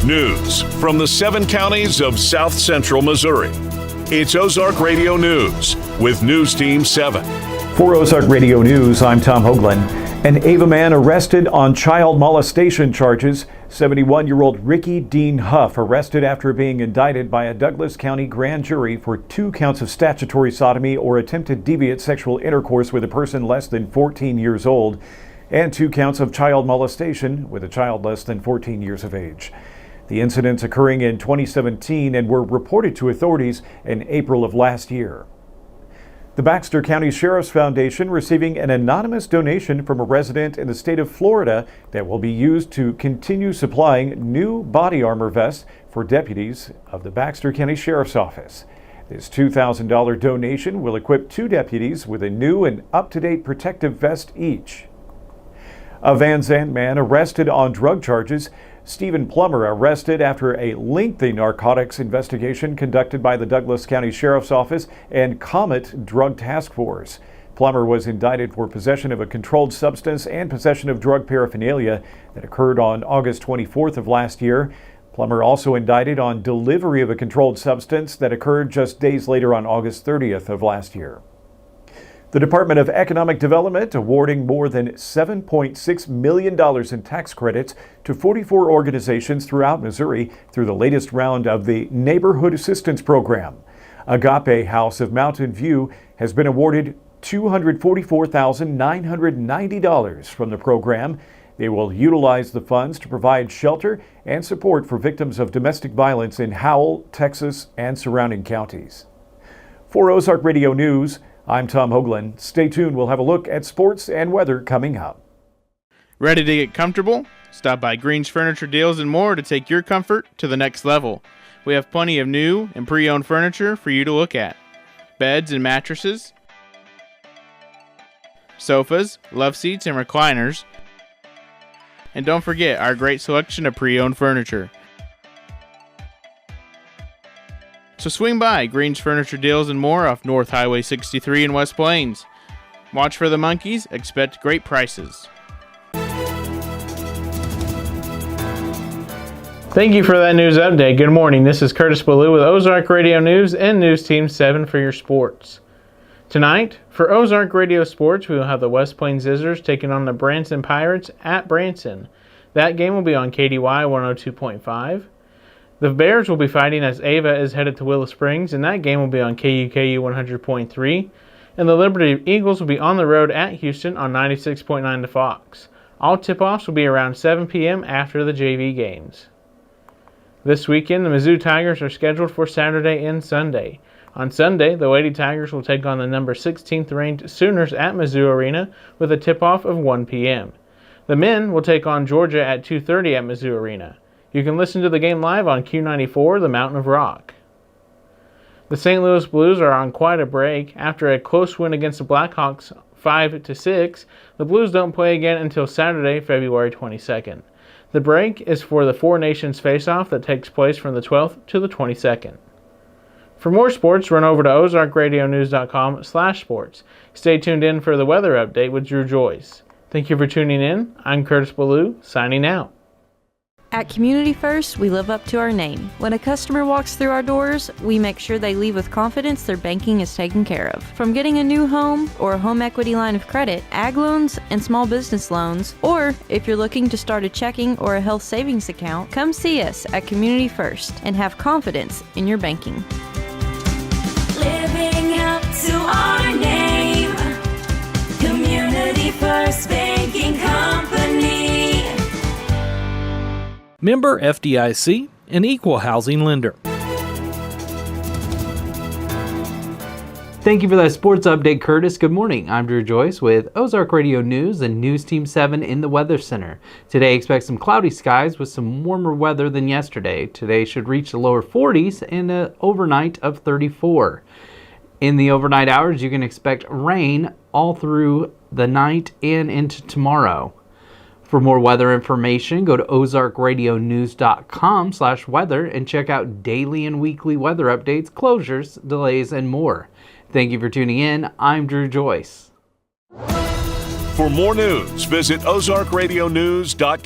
News from the 7 counties of South Central Missouri. It's Ozark Radio News with News Team 7. For Ozark Radio News, I'm Tom Hoagland. An Ava man arrested on child molestation charges. 71-year-old Ricky Dean Huff arrested after being indicted by a Douglas County grand jury for 2 counts of statutory sodomy or attempted deviant sexual intercourse with a person less than 14 years old, and 2 counts of child molestation with a child less than 14 years of age. The incidents occurring in 2017 and were reported to authorities in April of last year. The Baxter County Sheriff's Foundation receiving an anonymous donation from a resident in the state of Florida that will be used to continue supplying new body armor vests for deputies of the Baxter County Sheriff's Office. This $2,000 donation will equip 2 deputies with a new and up-to-date protective vest each. A Van Zandt man arrested on drug charges. Stephen Plummer arrested after a lengthy narcotics investigation conducted by the Douglas County Sheriff's Office and Comet Drug Task Force. Plummer was indicted for possession of a controlled substance and possession of drug paraphernalia that occurred on August 24th of last year. Plummer also indicted on delivery of a controlled substance that occurred just days later on August 30th of last year. The Department of Economic Development awarding more than $7.6 million in tax credits to 44 organizations throughout Missouri through the latest round of the Neighborhood Assistance Program. Agape House of Mountain View has been awarded $244,990 from the program. They will utilize the funds to provide shelter and support for victims of domestic violence in Howell, Texas, and surrounding counties. For Ozark Radio News, I'm Tom Hoagland. Stay tuned. We'll have a look at sports and weather coming up. Ready to get comfortable? Stop by Green's Furniture Deals and More to take your comfort to the next level. We have plenty of new and pre-owned furniture for you to look at. Beds and mattresses, sofas, love seats, and recliners. And don't forget our great selection of pre-owned furniture. So swing by Green's Furniture Deals and More off North Highway 63 in West Plains. Watch for the monkeys, expect great prices. Thank you for that news update. Good morning, this is Curtis Ballou with Ozark Radio News and News Team 7 for your sports. Tonight, for Ozark Radio Sports, we will have the West Plains Scissors taking on the Branson Pirates at Branson. That game will be on KDY 102.5. The Bears will be fighting as Ava is headed to Willow Springs, and that game will be on KUKU 100.3. And the Liberty Eagles will be on the road at Houston on 96.9 to Fox. All tip-offs will be around 7 p.m. after the JV games. This weekend, the Mizzou Tigers are scheduled for Saturday and Sunday. On Sunday, the Lady Tigers will take on the number 16th ranked Sooners at Mizzou Arena with a tip-off of 1 p.m. The men will take on Georgia at 2:30 at Mizzou Arena. You can listen to the game live on Q94, the Mountain of Rock. The St. Louis Blues are on quite a break. After a close win against the Blackhawks 5-6, the Blues don't play again until Saturday, February 22nd. The break is for the Four Nations face-off that takes place from the 12th to the 22nd. For more sports, run over to ozarkradionews.com/sports. Stay tuned in for the weather update with Drew Joyce. Thank you for tuning in. I'm Curtis Ballou, signing out. At Community First, we live up to our name. When a customer walks through our doors, we make sure they leave with confidence their banking is taken care of. From getting a new home or a home equity line of credit, ag loans, and small business loans, or if you're looking to start a checking or a health savings account, come see us at Community First and have confidence in your banking. Living up to our name, Community First Banking Company. Member FDIC, an equal housing lender. Thank you for that sports update, Curtis. Good morning. I'm Drew Joyce with Ozark Radio News and News Team 7 in the Weather Center. Today, expect some cloudy skies with some warmer weather than yesterday. Today should reach the lower 40s and an overnight of 34. In the overnight hours, you can expect rain all through the night and into tomorrow. For more weather information, go to ozarkradionews.com/weather and check out daily and weekly weather updates, closures, delays, and more. Thank you for tuning in. I'm Drew Joyce. For more news, visit ozarkradionews.com.